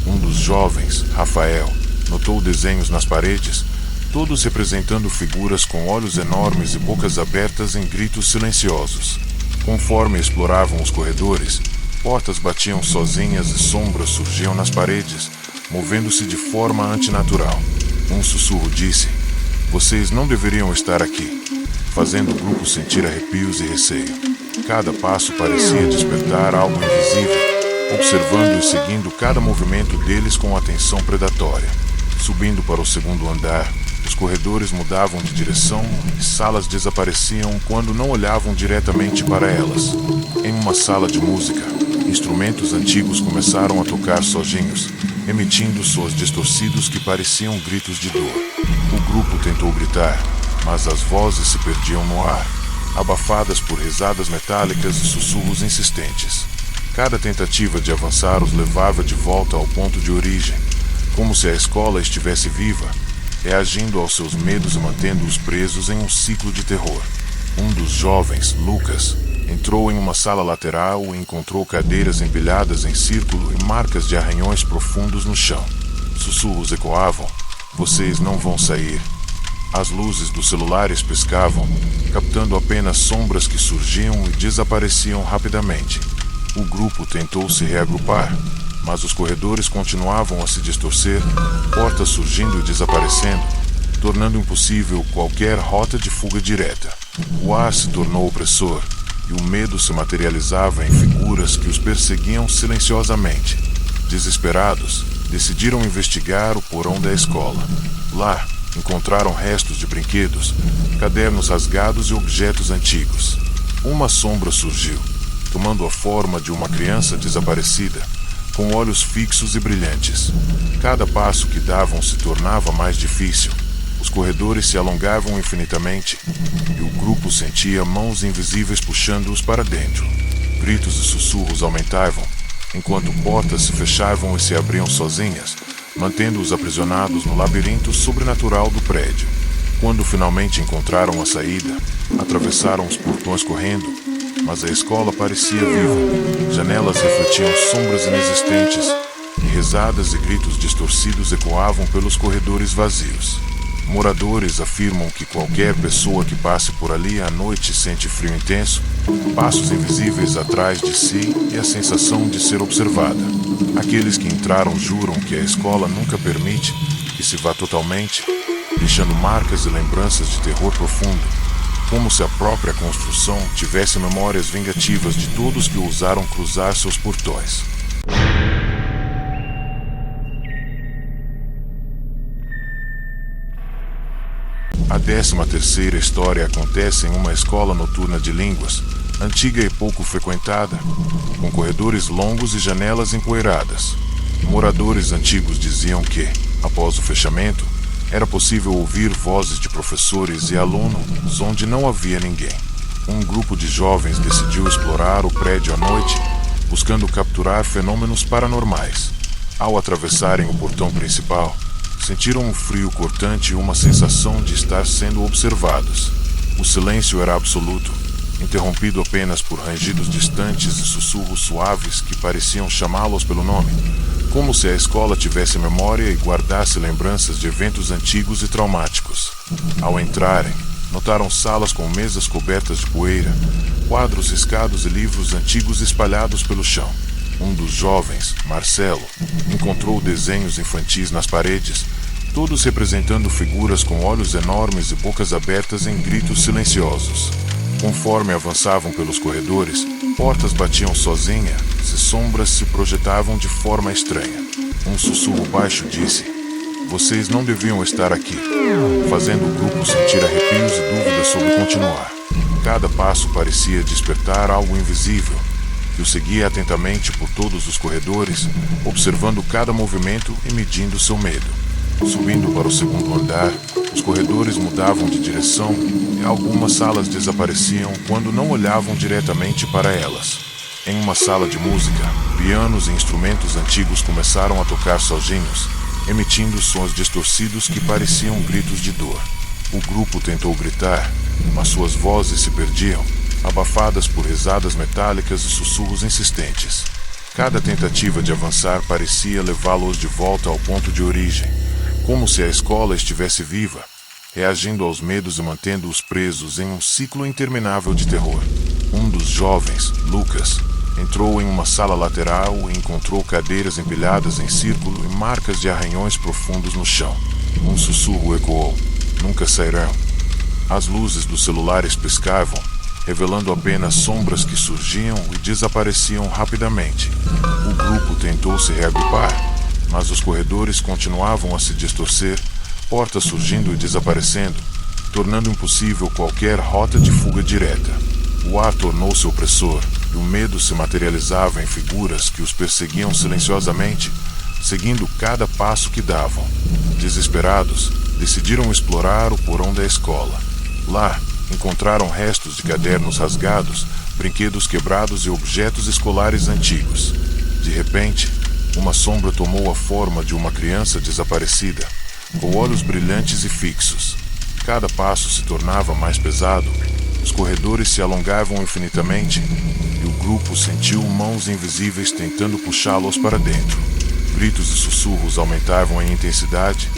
Um dos jovens, Rafael, notou desenhos nas paredes, todos representando figuras com olhos enormes e bocas abertas em gritos silenciosos. Conforme exploravam os corredores, portas batiam sozinhas e sombras surgiam nas paredes, movendo-se de forma antinatural. Um sussurro disse: "Vocês não deveriam estar aqui", fazendo o grupo sentir arrepios e receio. Cada passo parecia despertar algo invisível, observando e seguindo cada movimento deles com atenção predatória. Subindo para o segundo andar, os corredores mudavam de direção e salas desapareciam quando não olhavam diretamente para elas. Em uma sala de música, instrumentos antigos começaram a tocar sozinhos, emitindo sons distorcidos que pareciam gritos de dor. O grupo tentou gritar, mas as vozes se perdiam no ar, abafadas por risadas metálicas e sussurros insistentes. Cada tentativa de avançar os levava de volta ao ponto de origem, como se a escola estivesse viva, reagindo aos seus medos e mantendo-os presos em um ciclo de terror. Um dos jovens, Lucas, entrou em uma sala lateral e encontrou cadeiras empilhadas em círculo e marcas de arranhões profundos no chão. Sussurros ecoavam: "Vocês não vão sair." As luzes dos celulares piscavam, captando apenas sombras que surgiam e desapareciam rapidamente. O grupo tentou se reagrupar, mas os corredores continuavam a se distorcer, portas surgindo e desaparecendo, tornando impossível qualquer rota de fuga direta. O ar se tornou opressor, e o medo se materializava em figuras que os perseguiam silenciosamente. Desesperados, decidiram investigar o porão da escola. Lá, encontraram restos de brinquedos, cadernos rasgados e objetos antigos. Uma sombra surgiu, tomando a forma de uma criança desaparecida, com olhos fixos e brilhantes. Cada passo que davam se tornava mais difícil. Os corredores se alongavam infinitamente, e o grupo sentia mãos invisíveis puxando-os para dentro. Gritos e sussurros aumentavam, enquanto portas se fechavam e se abriam sozinhas, mantendo-os aprisionados no labirinto sobrenatural do prédio. Quando finalmente encontraram a saída, atravessaram os portões correndo, mas a escola parecia viva. Janelas refletiam sombras inexistentes, e risadas e gritos distorcidos ecoavam pelos corredores vazios. Moradores afirmam que qualquer pessoa que passe por ali à noite sente frio intenso, passos invisíveis atrás de si e a sensação de ser observada. Aqueles que entraram juram que a escola nunca permite que se vá totalmente, deixando marcas e lembranças de terror profundo, como se a própria construção tivesse memórias vingativas de todos que ousaram cruzar seus portões. A 13ª história acontece em uma escola noturna de línguas, antiga e pouco frequentada, com corredores longos e janelas empoeiradas. Moradores antigos diziam que, após o fechamento, era possível ouvir vozes de professores e alunos onde não havia ninguém. Um grupo de jovens decidiu explorar o prédio à noite, buscando capturar fenômenos paranormais. Ao atravessarem o portão principal, sentiram um frio cortante e uma sensação de estar sendo observados. O silêncio era absoluto, interrompido apenas por rangidos distantes e sussurros suaves que pareciam chamá-los pelo nome, como se a escola tivesse memória e guardasse lembranças de eventos antigos e traumáticos. Ao entrarem, notaram salas com mesas cobertas de poeira, quadros riscados e livros antigos espalhados pelo chão. Um dos jovens, Marcelo, encontrou desenhos infantis nas paredes, todos representando figuras com olhos enormes e bocas abertas em gritos silenciosos. Conforme avançavam pelos corredores, portas batiam sozinhas e sombras se projetavam de forma estranha. Um sussurro baixo disse: "Vocês não deviam estar aqui", fazendo o grupo sentir arrepios e dúvidas sobre continuar. Cada passo parecia despertar algo invisível, que o seguia atentamente por todos os corredores, observando cada movimento e medindo seu medo. Subindo para o segundo andar, os corredores mudavam de direção e algumas salas desapareciam quando não olhavam diretamente para elas. Em uma sala de música, pianos e instrumentos antigos começaram a tocar sozinhos, emitindo sons distorcidos que pareciam gritos de dor. O grupo tentou gritar, mas suas vozes se perdiam, abafadas por risadas metálicas e sussurros insistentes. Cada tentativa de avançar parecia levá-los de volta ao ponto de origem, como se a escola estivesse viva, reagindo aos medos e mantendo-os presos em um ciclo interminável de terror. Um dos jovens, Lucas, entrou em uma sala lateral e encontrou cadeiras empilhadas em círculo e marcas de arranhões profundos no chão. Um sussurro ecoou: "Nunca sairão." As luzes dos celulares piscavam, revelando apenas sombras que surgiam e desapareciam rapidamente. O grupo tentou se reagrupar, mas os corredores continuavam a se distorcer, portas surgindo e desaparecendo, tornando impossível qualquer rota de fuga direta. O ar tornou-se opressor, e o medo se materializava em figuras que os perseguiam silenciosamente, seguindo cada passo que davam. Desesperados, decidiram explorar o porão da escola. Lá, encontraram restos de cadernos rasgados, brinquedos quebrados e objetos escolares antigos. De repente, uma sombra tomou a forma de uma criança desaparecida, com olhos brilhantes e fixos. Cada passo se tornava mais pesado, os corredores se alongavam infinitamente, e o grupo sentiu mãos invisíveis tentando puxá-los para dentro. Gritos e sussurros aumentavam em intensidade,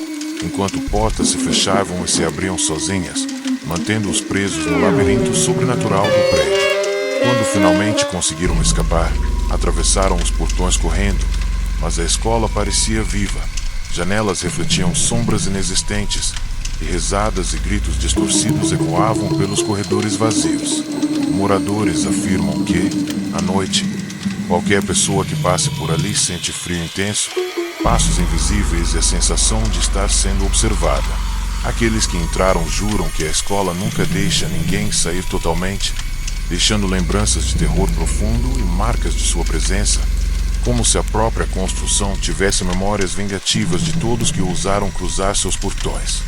enquanto portas se fechavam e se abriam sozinhas, mantendo-os presos no labirinto sobrenatural do prédio. Quando finalmente conseguiram escapar, atravessaram os portões correndo, mas a escola parecia viva. Janelas refletiam sombras inexistentes, e risadas e gritos distorcidos ecoavam pelos corredores vazios. moradores afirmam que, à noite, qualquer pessoa que passe por ali sente frio intenso, passos invisíveis e a sensação de estar sendo observada. Aqueles que entraram juram que a escola nunca deixa ninguém sair totalmente, deixando lembranças de terror profundo e marcas de sua presença, como se a própria construção tivesse memórias vingativas de todos que ousaram cruzar seus portões.